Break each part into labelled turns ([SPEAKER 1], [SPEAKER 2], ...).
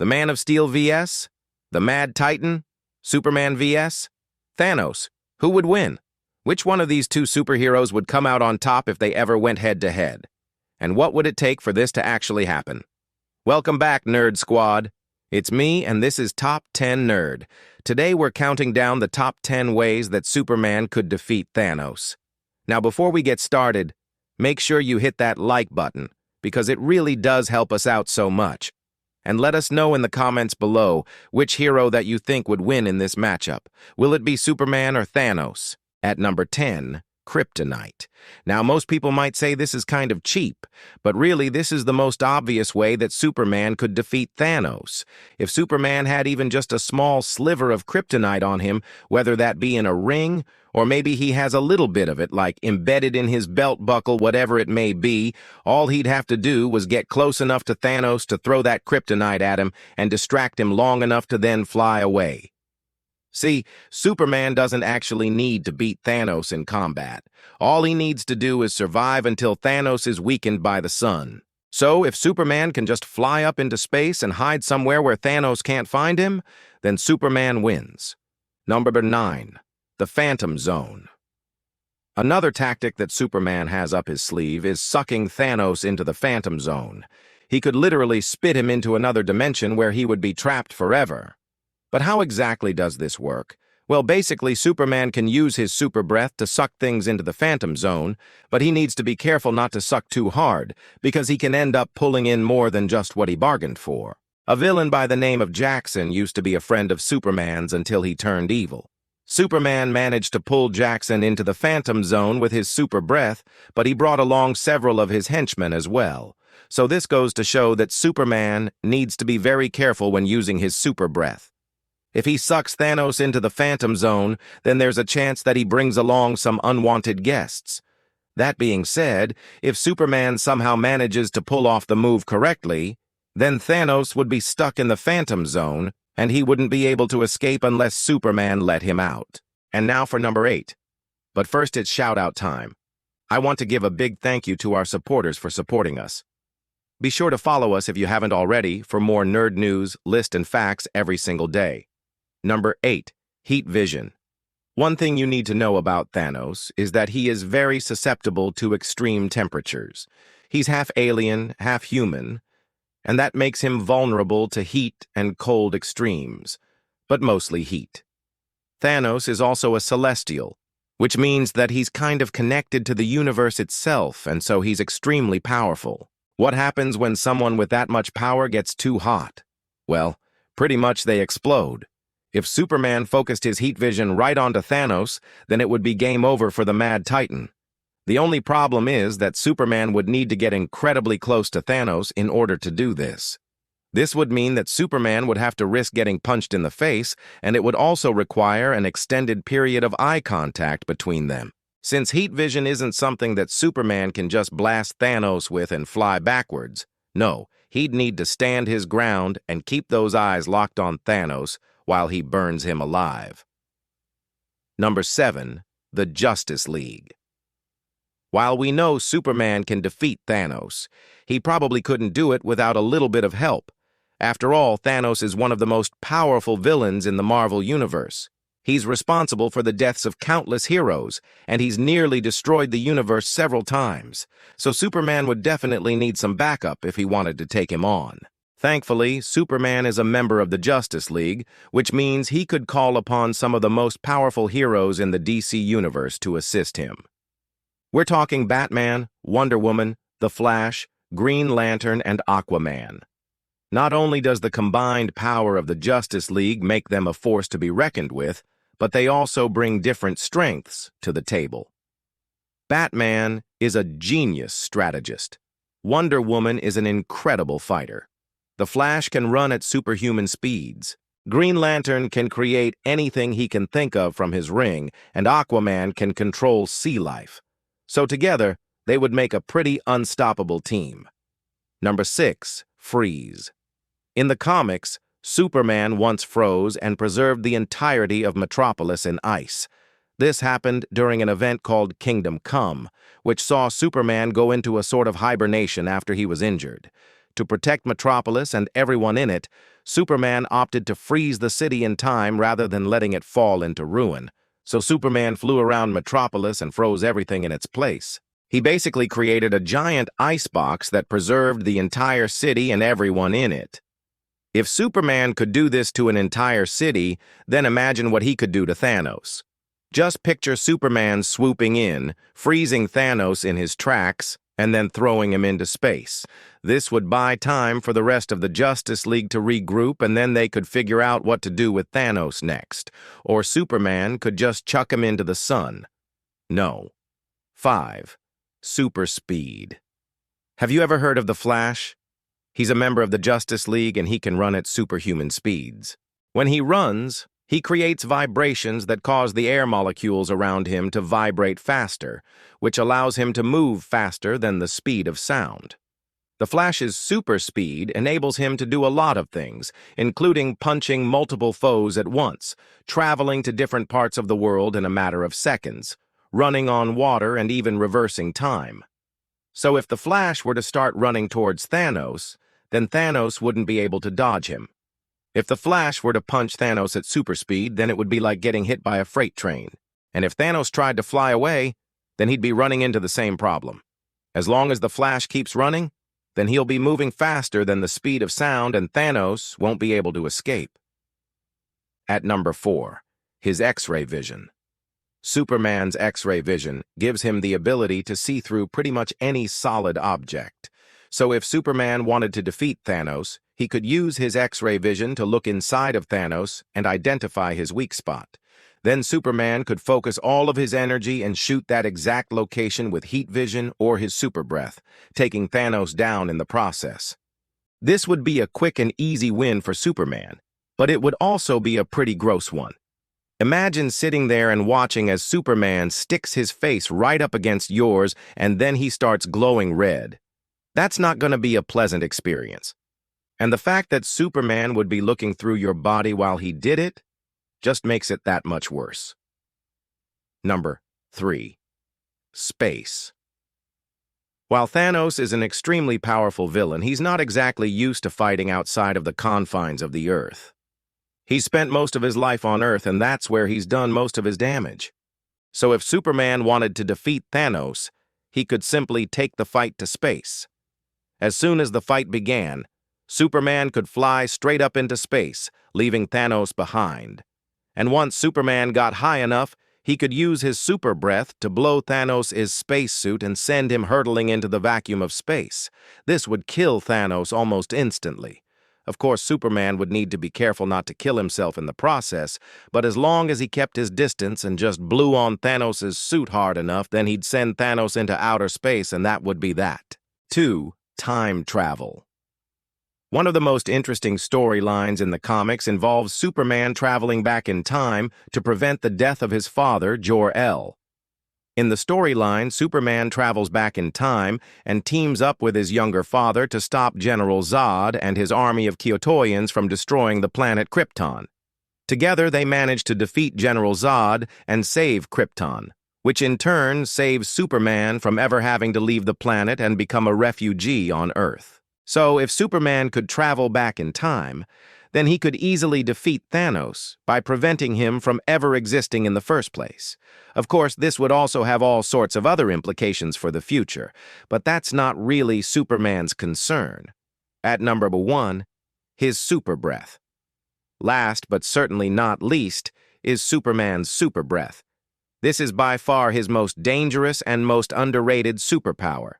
[SPEAKER 1] The Man of Steel vs. The Mad Titan? Superman vs. Thanos? Who would win? Which one of these two superheroes would come out on top if they ever went head-to-head? And what would it take for this to actually happen? Welcome back, Nerd Squad. It's me, and this is Top 10 Nerd. Today we're counting down the top 10 ways that Superman could defeat Thanos. Now, before we get started, make sure you hit that like button, because it really does help us out so much. And let us know in the comments below which hero that you think would win in this matchup. Will it be Superman or Thanos? At number 10, Kryptonite. Now, most people might say this is kind of cheap, but really this is the most obvious way that Superman could defeat Thanos. If Superman had even just a small sliver of kryptonite on him, whether that be in a ring, or maybe he has a little bit of it, like embedded in his belt buckle, whatever it may be, all he'd have to do was get close enough to Thanos to throw that kryptonite at him and distract him long enough to then fly away. See, Superman doesn't actually need to beat Thanos in combat. All he needs to do is survive until Thanos is weakened by the sun. So, if Superman can just fly up into space and hide somewhere where Thanos can't find him, then Superman wins. Number 9. The Phantom Zone. Another tactic that Superman has up his sleeve is sucking Thanos into the Phantom Zone. He could literally spit him into another dimension where he would be trapped forever. But how exactly does this work? Well, basically, Superman can use his super breath to suck things into the Phantom Zone, but he needs to be careful not to suck too hard, because he can end up pulling in more than just what he bargained for. A villain by the name of Jackson used to be a friend of Superman's until he turned evil. Superman managed to pull Jackson into the Phantom Zone with his super breath, but he brought along several of his henchmen as well. So this goes to show that Superman needs to be very careful when using his super breath. If he sucks Thanos into the Phantom Zone, then there's a chance that he brings along some unwanted guests. That being said, if Superman somehow manages to pull off the move correctly, then Thanos would be stuck in the Phantom Zone, and he wouldn't be able to escape unless Superman let him out. And now for number 8. But first, it's shout-out time. I want to give a big thank you to our supporters for supporting us. Be sure to follow us if you haven't already for more nerd news, lists, and facts every single day. Number 8. Heat vision. One thing you need to know about Thanos is that he is very susceptible to extreme temperatures. He's half alien, half human, and that makes him vulnerable to heat and cold extremes, but mostly heat. Thanos is also a celestial, which means that he's kind of connected to the universe itself, and so he's extremely powerful. What happens when someone with that much power gets too hot? Well, pretty much they explode. If Superman focused his heat vision right onto Thanos, then it would be game over for the Mad Titan. The only problem is that Superman would need to get incredibly close to Thanos in order to do this. This would mean that Superman would have to risk getting punched in the face, and it would also require an extended period of eye contact between them. Since heat vision isn't something that Superman can just blast Thanos with and fly backwards, no, he'd need to stand his ground and keep those eyes locked on Thanos while he burns him alive. Number 7. The Justice League. While we know Superman can defeat Thanos, he probably couldn't do it without a little bit of help. After all, Thanos is one of the most powerful villains in the Marvel Universe. He's responsible for the deaths of countless heroes, and he's nearly destroyed the universe several times, so Superman would definitely need some backup if he wanted to take him on. Thankfully, Superman is a member of the Justice League, which means he could call upon some of the most powerful heroes in the DC Universe to assist him. We're talking Batman, Wonder Woman, The Flash, Green Lantern, and Aquaman. Not only does the combined power of the Justice League make them a force to be reckoned with, but they also bring different strengths to the table. Batman is a genius strategist. Wonder Woman is an incredible fighter. The Flash can run at superhuman speeds. Green Lantern can create anything he can think of from his ring, and Aquaman can control sea life. So together, they would make a pretty unstoppable team. Number 6. Freeze. In the comics, Superman once froze and preserved the entirety of Metropolis in ice. This happened during an event called Kingdom Come, which saw Superman go into a sort of hibernation after he was injured. to protect Metropolis and everyone in it, Superman opted to freeze the city in time rather than letting it fall into ruin. So Superman flew around Metropolis and froze everything in its place. He basically created a giant icebox that preserved the entire city and everyone in it. If Superman could do this to an entire city, then imagine what he could do to Thanos. Just picture Superman swooping in, freezing Thanos in his tracks, and then throwing him into space. This would buy time for the rest of the Justice League to regroup, and then they could figure out what to do with Thanos next. Or Superman could just chuck him into the sun. No. 5. Super speed. Have you ever heard of the Flash? He's a member of the Justice League and he can run at superhuman speeds. When he runs, he creates vibrations that cause the air molecules around him to vibrate faster, which allows him to move faster than the speed of sound. The Flash's super speed enables him to do a lot of things, including punching multiple foes at once, traveling to different parts of the world in a matter of seconds, running on water, and even reversing time. So if the Flash were to start running towards Thanos, then Thanos wouldn't be able to dodge him. If the Flash were to punch Thanos at super speed, then it would be like getting hit by a freight train. And if Thanos tried to fly away, then he'd be running into the same problem. As long as the Flash keeps running, then he'll be moving faster than the speed of sound and Thanos won't be able to escape. At number 4, his X-ray vision. Superman's X-ray vision gives him the ability to see through pretty much any solid object. So if Superman wanted to defeat Thanos, he could use his X-ray vision to look inside of Thanos and identify his weak spot. Then Superman could focus all of his energy and shoot that exact location with heat vision or his super breath, taking Thanos down in the process. This would be a quick and easy win for Superman, but it would also be a pretty gross one. Imagine sitting there and watching as Superman sticks his face right up against yours and then he starts glowing red. That's not going to be a pleasant experience. And the fact that Superman would be looking through your body while he did it just makes it that much worse. Number 3. Space. While Thanos is an extremely powerful villain, he's not exactly used to fighting outside of the confines of the Earth. He's spent most of his life on Earth, and that's where he's done most of his damage. So if Superman wanted to defeat Thanos, he could simply take the fight to space. As soon as the fight began, Superman could fly straight up into space, leaving Thanos behind. And once Superman got high enough, he could use his super breath to blow Thanos' spacesuit and send him hurtling into the vacuum of space. This would kill Thanos almost instantly. Of course, Superman would need to be careful not to kill himself in the process, but as long as he kept his distance and just blew on Thanos' suit hard enough, then he'd send Thanos into outer space, and that would be that. 2. Time travel. One of the most interesting storylines in the comics involves Superman traveling back in time to prevent the death of his father, Jor-El. In the storyline, Superman travels back in time and teams up with his younger father to stop General Zod and his army of Kryptonians from destroying the planet Krypton. Together, they manage to defeat General Zod and save Krypton, which in turn saves Superman from ever having to leave the planet and become a refugee on Earth. So if Superman could travel back in time, then he could easily defeat Thanos by preventing him from ever existing in the first place. Of course, this would also have all sorts of other implications for the future, but that's not really Superman's concern. At number 1, his super breath. Last, but certainly not least, is Superman's super breath. This is by far his most dangerous and most underrated superpower.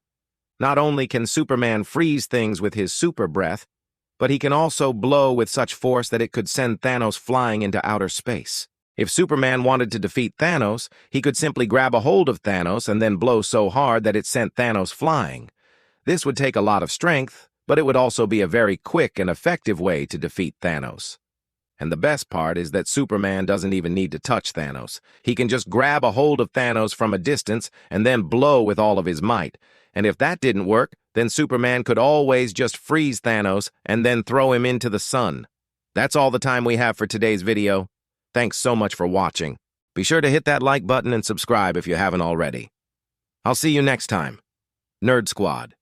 [SPEAKER 1] Not only can Superman freeze things with his super breath, but he can also blow with such force that it could send Thanos flying into outer space. If Superman wanted to defeat Thanos, he could simply grab a hold of Thanos and then blow so hard that it sent Thanos flying. This would take a lot of strength, but it would also be a very quick and effective way to defeat Thanos. And the best part is that Superman doesn't even need to touch Thanos. He can just grab a hold of Thanos from a distance and then blow with all of his might. And if that didn't work, then Superman could always just freeze Thanos and then throw him into the sun. That's all the time we have for today's video. Thanks so much for watching. Be sure to hit that like button and subscribe if you haven't already. I'll see you next time. Nerd Squad.